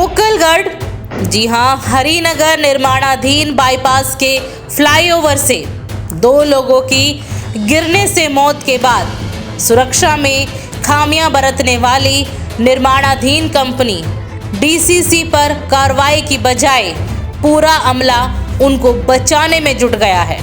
गोकलगढ़, जी हां, हरिनगर निर्माणाधीन बाईपास के फ्लाईओवर से 2 लोगों की गिरने से मौत के बाद सुरक्षा में खामियां बरतने वाली निर्माणाधीन कंपनी डीसीसी पर कार्रवाई की बजाय पूरा अमला उनको बचाने में जुट गया है।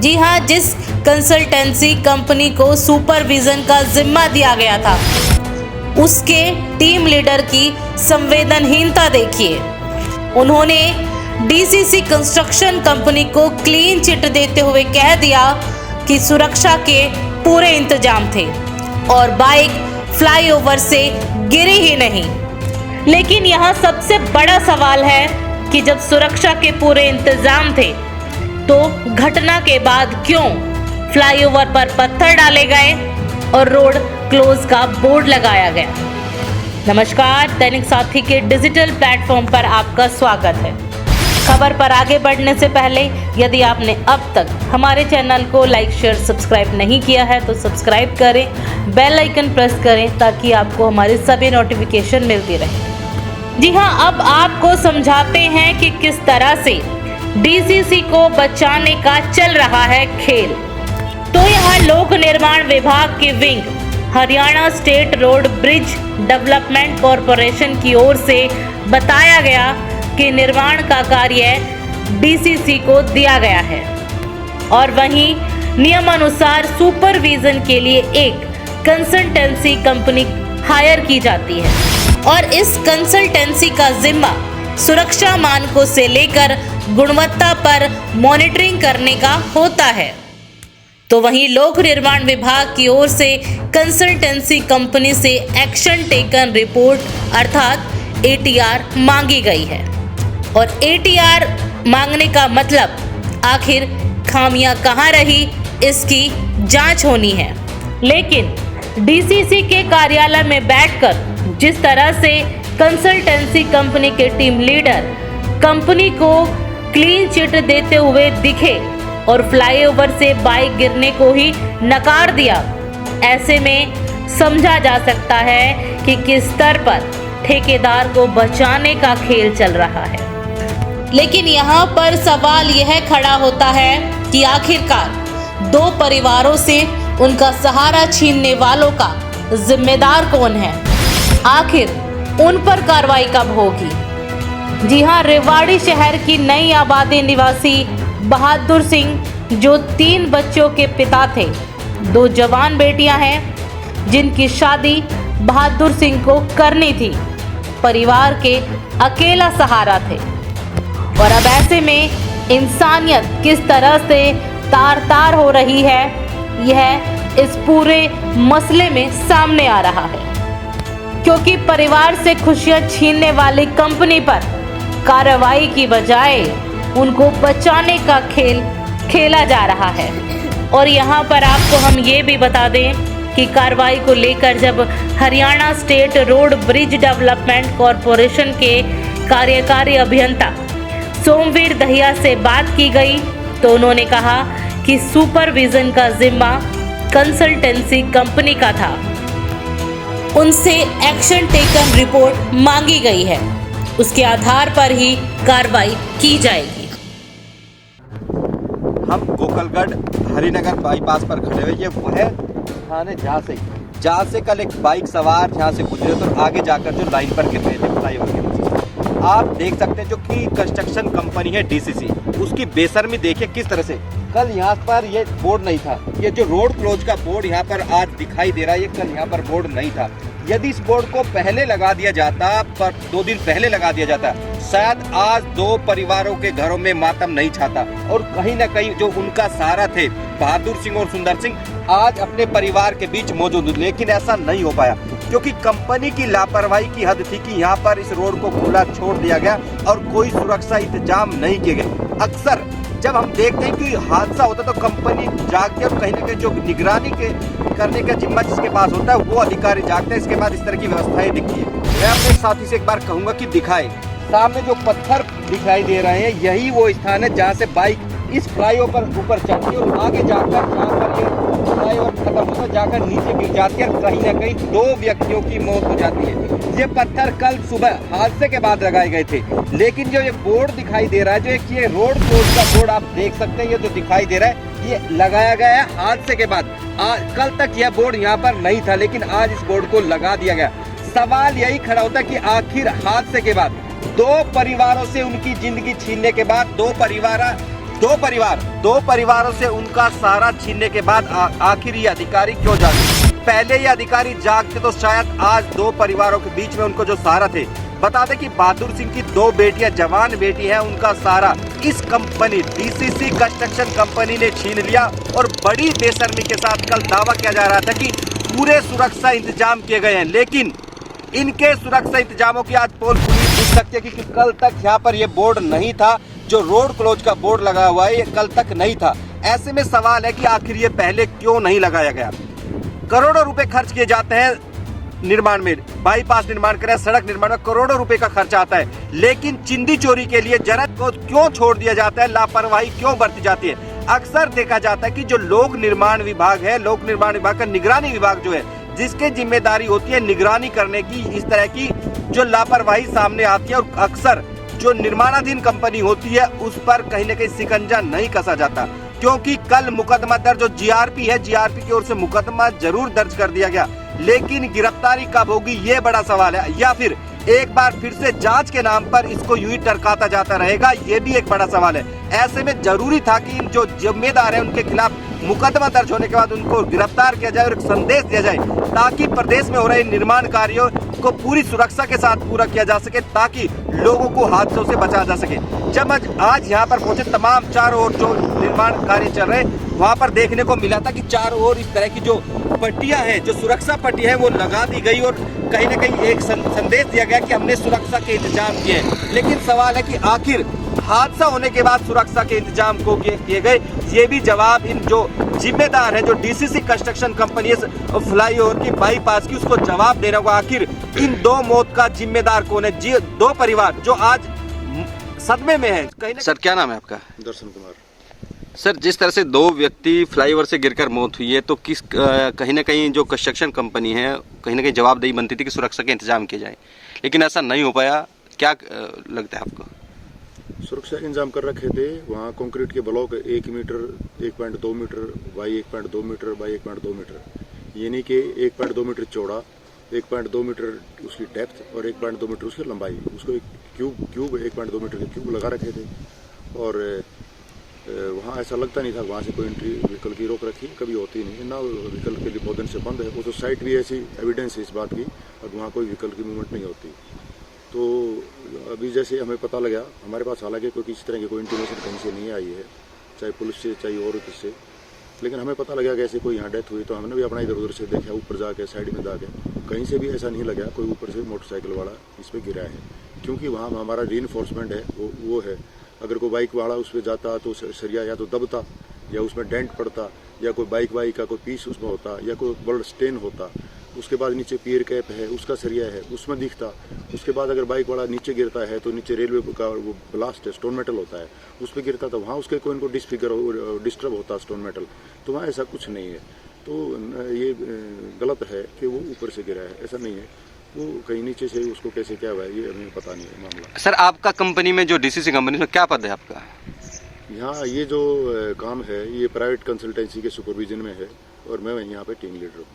जी हां, जिस कंसल्टेंसी कंपनी को सुपरविजन का जिम्मा दिया गया था, उसके टीम लीडर की संवेदनहीनता देखिए। उन्होंने डीसीसी कंस्ट्रक्शन कंपनी को क्लीन चिट देते हुए कह दिया कि सुरक्षा के पूरे इंतजाम थे और बाइक फ्लाईओवर से गिरी ही नहीं। लेकिन यहाँ सबसे बड़ा सवाल है कि जब सुरक्षा के पूरे इंतजाम थे तो घटना के बाद क्यों फ्लाईओवर पर पत्थर डाले गए और रोड क्लोज का बोर्ड लगाया गया। नमस्कार, दैनिक साथी के डिजिटल प्लेटफॉर्म पर आपका स्वागत है। खबर पर आगे बढ़ने से पहले यदि आपने अब तक हमारे चैनल को लाइक, शेयर, सब्सक्राइब नहीं किया है तो सब्सक्राइब करें, बेल आइकन प्रेस करें ताकि आपको हमारी सभी नोटिफिकेशन मिलती रहे। जी हां, अब आपको समझाते हैं कि किस तरह से डीसीसी को बचाने का चल रहा है खेल। तो यहाँ लोक निर्माण विभाग के wing Haryana state road bridge development corporation की ओर से बताया गया कि निर्माण का कार्य डीसीसी को दिया गया है और वहीं नियमानुसार सुपरविजन के लिए एक कंसल्टेंसी कंपनी हायर की जाती है और इस कंसल्टेंसी का जिम्मा सुरक्षा मानकों से लेकर गुणवत्ता पर मॉनिटरिंग करने का होता है। तो वहीं लोक निर्माण विभाग की ओर से कंसल्टेंसी कंपनी से एक्शन टेकन रिपोर्ट अर्थात एटीआर मांगी गई है और एटीआर मांगने का मतलब आखिर खामियां कहां रही इसकी जांच होनी है। लेकिन डीसीसी के कार्यालय में बैठकर जिस तरह से कंसल्टेंसी कंपनी के टीम लीडर कंपनी को क्लीन चिट देते हुए दिखे और फ्लाईओवर से बाइक गिरने को ही नकार दिया, ऐसे में समझा जा सकता है कि किस स्तर पर ठेकेदार को बचाने का खेल चल रहा है। लेकिन यहाँ पर सवाल यह खड़ा होता है कि आखिरकार 2 परिवारों से उनका सहारा छीनने वालों का जिम्मेदार कौन है, आखिर उन पर कार्रवाई कब होगी। जी हाँ, रेवाड़ी शहर की नई आबादी निवासी बहादुर सिंह जो 3 बच्चों के पिता थे, 2 जवान बेटियां हैं जिनकी शादी बहादुर सिंह को करनी थी, परिवार के अकेला सहारा थे और अब ऐसे में इंसानियत किस तरह से तार तार हो रही है, यह इस पूरे मसले में सामने आ रहा है क्योंकि परिवार से खुशियां छीनने वाली कंपनी पर कार्रवाई की बजाय उनको बचाने का खेल खेला जा रहा है। और यहाँ पर आपको हम ये भी बता दें कि कार्रवाई को लेकर जब Haryana state road bridge development corporation के कार्यकारी अभियंता सोमवीर दहिया से बात की गई तो उन्होंने कहा कि सुपरविजन का जिम्मा कंसल्टेंसी कंपनी का था, उनसे एक्शन टेकन रिपोर्ट मांगी गई है, उसके आधार पर ही कार्रवाई की जाएगी। हम गोकलगढ़ हरिनगर बाईपास पर खड़े हुए, ये वह स्थान है जहाँ से कल एक बाइक सवार यहाँ से गुजरे तो आगे जाकर जो लाइन पर गिर रहे थे फ्लाईओवर के नीचे। आप देख सकते हैं जो कि कंस्ट्रक्शन कंपनी है डीसीसी, उसकी बेशर्मी देखिए किस तरह से। कल यहाँ पर ये बोर्ड नहीं था, ये जो रोड क्लोज का बोर्ड यहाँ पर आज दिखाई दे रहा है, ये कल यहाँ पर बोर्ड नहीं था। यदि इस बोर्ड को पहले लगा दिया जाता, पर 2 दिन पहले लगा दिया जाता, शायद आज 2 परिवारों के घरों में मातम नहीं छाता और कहीं ना कहीं जो उनका सहारा थे बहादुर सिंह और सुंदर सिंह आज अपने परिवार के बीच मौजूद। लेकिन ऐसा नहीं हो पाया क्योंकि कंपनी की लापरवाही की हद थी कि यहाँ पर इस रोड को खुला छोड़ दिया गया और कोई सुरक्षा इंतजाम नहीं किए गए। अक्सर जब हम देखते हैं कि हादसा होता है तो कंपनी जागती है और कहीं ना कहीं जो निगरानी करने का जिम्मा जिसके पास होता है वो अधिकारी जागते हैं। इसके बाद इस तरह की व्यवस्थाएं दिखती है। मैं अपने साथी से एक बार कहूंगा कि दिखाए, सामने जो पत्थर दिखाई दे रहे हैं यही वो स्थान है जहाँ से बाइक इस फ्लाईओवर ऊपर चढ़ती है और आगे जाकर जहाँ पर ये फ्लाईओवर खत्म होता है जाकर नीचे गिर जाती है और कहीं ना कहीं 2 व्यक्तियों की मौत हो जाती है। ये पत्थर कल सुबह हादसे के बाद लगाए गए थे, लेकिन जो ये बोर्ड दिखाई दे रहा है, जो एक ये रोड क्लोज का बोर्ड आप देख सकते हैं, ये जो दिखाई दे रहा है ये लगाया गया है हादसे के बाद। कल तक यह बोर्ड यहाँ पर नहीं था, लेकिन आज इस बोर्ड को लगा दिया गया। सवाल यही खड़ा होता है कि आखिर हादसे के बाद दो परिवारों से उनकी जिंदगी छीनने के बाद दो परिवारों से उनका सहारा छीनने के बाद आखिर ये अधिकारी क्यों जागे? पहले ये अधिकारी जागते तो शायद आज दो परिवारों के बीच में उनको जो सहारा थे। बता दें कि बहादुर सिंह की दो बेटियां, जवान बेटी है, उनका सहारा इस कंपनी डीसीसी कंस्ट्रक्शन कंपनी ने छीन लिया। और बड़ी बेशर्मी के साथ कल दावा किया जा रहा था कि पूरे सुरक्षा इंतजाम किए गए हैं, लेकिन इनके सुरक्षा इंतजामों की आज पोल खुली दिख सकती है, क्योंकि कल तक यहाँ पर ये बोर्ड नहीं था। जो रोड क्लोज का बोर्ड लगा हुआ है ये कल तक नहीं था। ऐसे में सवाल है कि आखिर ये पहले क्यों नहीं लगाया गया? करोड़ों रुपए खर्च किए जाते हैं निर्माण में, बाईपास निर्माण करें, सड़क निर्माण में करोड़ों रुपए का खर्च आता है, लेकिन चिंदी चोरी के लिए जरत को क्यों छोड़ दिया जाता है? लापरवाही क्यों बरती जाती है? अक्सर देखा जाता है कि जो लोक निर्माण विभाग है, लोक निर्माण विभाग का निगरानी विभाग जो है, जिसके जिम्मेदारी होती है निगरानी करने की, इस तरह की जो लापरवाही सामने आती है और अक्सर जो निर्माणाधीन कंपनी होती है उस पर कहीं न कहीं शिकंजा नहीं कसा जाता। क्योंकि कल मुकदमा दर्ज, जो जीआरपी है, जीआरपी की ओर से मुकदमा जरूर दर्ज कर दिया गया, लेकिन गिरफ्तारी कब होगी ये बड़ा सवाल है, या फिर एक बार फिर से जांच के नाम पर इसको यूं ही टरकाता जाता रहेगा, ये भी एक बड़ा सवाल है। ऐसे में जरूरी था कि इन जो जिम्मेदार है उनके खिलाफ मुकदमा दर्ज होने के बाद उनको गिरफ्तार किया जाए और एक संदेश दिया जाए, ताकि प्रदेश में हो रहे निर्माण कार्यों को पूरी सुरक्षा के साथ पूरा किया जा सके, ताकि लोगों को हादसों से बचाया जा सके। जब आज यहाँ पर पहुंचे, तमाम चारों ओर जो निर्माण कार्य चल रहे, वहाँ पर देखने को मिला था कि चारों ओर इस तरह की जो पट्टियां हैं, जो सुरक्षा पट्टी है, वो लगा दी गई और कहीं न कहीं एक संदेश दिया गया कि हमने सुरक्षा के इंतजाम किए हैं। लेकिन सवाल है कि आखिर हादसा होने के बाद सुरक्षा के इंतजाम को किए गए, ये भी जवाब इन जो जिम्मेदार है, जो डीसीसी कंस्ट्रक्शन कंपनी है फ्लाईओवर की, बाईपास की, उसको जवाब देना होगा। आखिर इन दो मौत का जिम्मेदार कौन है? जी, दो परिवार जो आज सदमे में है। कहीं सर, क्या नाम है आपका? दर्शन कुमार। सर, जिस तरह से दो व्यक्ति फ्लाईओवर से गिरकर मौत हुई है, तो किस कहीं ना कहीं जो कंस्ट्रक्शन कंपनी है, कहीं ना कहीं जवाबदेही बनती थी कि सुरक्षा के इंतजाम किए जाए, लेकिन ऐसा नहीं हो पाया। क्या लगता है आपको? सुरक्षा इंतजाम कर रखे थे, वहाँ कंक्रीट के block 1 metre, 1.2 metre by 1.2 metre by 1.2 metre, यानी कि 1.2 मीटर चौड़ा, 1.2 मीटर उसकी डेप्थ और 1.2 मीटर उसकी लंबाई, उसको एक क्यूब 1.2 मीटर के क्यूब लगा रखे थे। और वहाँ ऐसा लगता नहीं था वहाँ से कोई एंट्री व्हीकल की रोक रखी, कभी होती नहीं, ना व्हीकल के लिए बहुत दिन से बंद है। वो तो साइट भी ऐसी एविडेंस है इस बात की, और वहाँ कोई व्हीकल की मूवमेंट नहीं होती। तो अभी जैसे हमें पता लगा, हमारे पास हालांकि कोई किसी तरह की कोई इंटीमेशन कहीं से नहीं आई है, चाहे पुलिस से चाहे और किससे, लेकिन हमें पता लगा कि ऐसे कोई यहाँ डेथ हुई, तो हमने भी अपना इधर उधर से देखा, ऊपर जाके साइड में जाके, कहीं से भी ऐसा नहीं लगा कोई ऊपर से मोटरसाइकिल वाला इस पर गिरा है। क्योंकि वहाँ हमारा रीइंफोर्समेंट है, वो है, अगर कोई बाइक वाला उस पर जाता तो सरिया या तो दबता, या उसमें डेंट पड़ता, या कोई बाइक का कोई पीस उसमें होता, या कोई ब्लड स्टेन होता। उसके बाद नीचे पियर कैप है, उसका सरिया है, उसमें दिखता। उसके बाद अगर बाइक वाला नीचे गिरता है तो नीचे रेलवे का वो ब्लास्ट है, स्टोन मेटल होता है, उस पर गिरता, तो वहाँ उसके कोई इनको डिस्टर्ब होता स्टोन मेटल। तो वहाँ ऐसा कुछ नहीं है। तो ये गलत है कि वो ऊपर से गिरा है, ऐसा नहीं है। वो कहीं नीचे से उसको कैसे क्या हुआ है ये हमें पता नहीं है मामला। सर, आपका कंपनी में जो डीसीसी कंपनी में क्या पद है आपका? यहाँ ये जो काम है ये प्राइवेट कंसल्टेंसी के सुपरविजन में है, और मैं यहाँ पे टीम लीडर हूँ।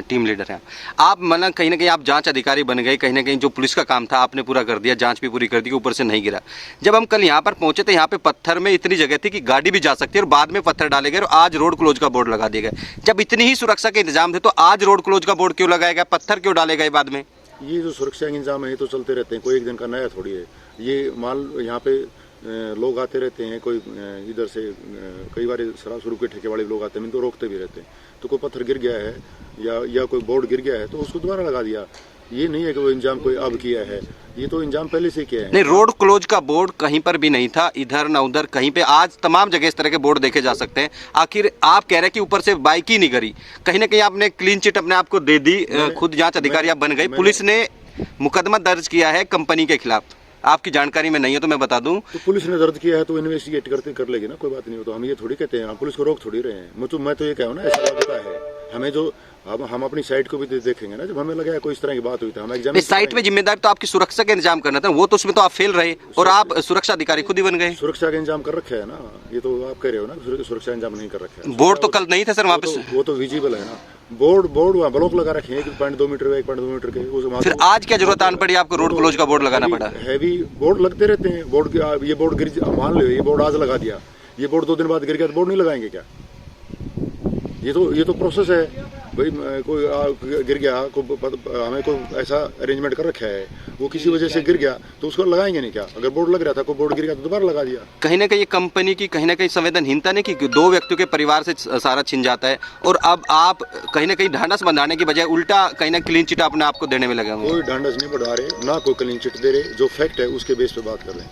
टीम लीडर हैं आप, मतलब कहीं ना कहीं आप जांच अधिकारी बन गए, कहीं ना कहीं जो पुलिस का काम था आपने पूरा कर दिया, जांच भी पूरी कर दी, ऊपर से नहीं गिरा। जब हम कल यहाँ पर पहुंचे थे, यहाँ पे पत्थर में इतनी जगह थी कि गाड़ी भी जा सकती है, और बाद में पत्थर डाले गए और आज रोड क्लोज का बोर्ड लगा दिया गया। जब इतनी ही सुरक्षा के इंतजाम थे तो आज रोड क्लोज का बोर्ड क्यों लगाया गया, पत्थर क्यों डाले गए बाद में? ये जो सुरक्षा के इंतजाम है ये तो चलते रहते हैं, कोई एक दिन का नया थोड़ी है। ये माल यहाँ पे लोग आते रहते हैं, कोई इधर से कई बार शराब शुरू के ठेके वाले लोग आते हैं, इनको रोकते भी रहते हैं। तो कोई पत्थर गिर गया है या कोई बोर्ड गिर गया है तो उसको दोबारा लगा दिया। ये नहीं है कि वो इंजाम कोई अब किया है, ये तो इंजाम पहले से किया है। नहीं, रोड क्लोज का बोर्ड कहीं पर भी नहीं था, इधर ना उधर कहीं पे। आज तमाम जगह इस तरह के बोर्ड देखे जा सकते हैं। आखिर आप कह रहे हैं कि ऊपर से बाइक ही नहीं करी, कहीं ना कहीं आपने क्लीन चिट अपने आप को दे दी, खुद जांच अधिकारी आप बन गए। पुलिस ने मुकदमा दर्ज किया है कंपनी के खिलाफ, आपकी जानकारी में नहीं है तो मैं बता दूं। तो पुलिस ने दर्ज किया है तो इन्वेस्टिगेट करते कर लेगी ना, कोई बात नहीं हो। तो हम ये थोड़ी कहते हैं, हम पुलिस को रोक थोड़ी रहे हैं। मैं तो ये कहूँ ना, ऐसा होता है हमें जो अब हम अपनी साइट को भी देखेंगे ना, जब हमें लगा कोई इस तरह की बात हुई तो हम एग्जाम इस साइट पे जिम्मेदार तो आपकी सुरक्षा का इंतजाम करना था, वो तो उसमें तो आप फेल रहे और आप सुरक्षा अधिकारी खुद ही बन गए। सुरक्षा का इंतजाम कर रखा है ना, ये तो आप कह रहे हो ना, सुरक्षा इंतजाम नहीं कर रखा है। बोर्ड तो कल नहीं था सर वहाँ पे। वो तो विजिबल है ना, बोर्ड वहाँ ब्लॉक लगा रखे हैं 1.2 मीटर 1.2 मीटर के। फिर आज क्या जरूरत आन पड़ी आपको रोड क्लोज का बोर्ड लगाना पड़ा? हैवी बोर्ड लगते रहते हैं, बोर्ड ये बोर्ड गिर, मान लो ये बोर्ड आज लगा दिया, ये बोर्ड 2 दिन बाद गिर गया तो बोर्ड नहीं लगाएंगे क्या? ये तो प्रोसेस है भाई। कोई गिर गया, हमें कोई ऐसा अरेंजमेंट कर रखा है, वो किसी वजह से गिर गया तो उसको लगाएंगे नहीं क्या? अगर बोर्ड लग रहा था, कोई बोर्ड गिर गया तो दोबारा लगा दिया। कहीं ना कहीं कंपनी की कहीं ना कहीं संवेदनहीनता नहीं कि 2 व्यक्तियों के परिवार से सारा छिन जाता है और अब आप कहीं ना कहीं ढांढस बंधाने की बजाय उल्टा कहीं ना क्लीन चिट अपने आपको देने में लगे। कोई ढांढस नहीं बढ़ा रहे, ना कोई क्लीन चिट दे रहे, जो फैक्ट है उसके बेस पे बात कर रहे हैं।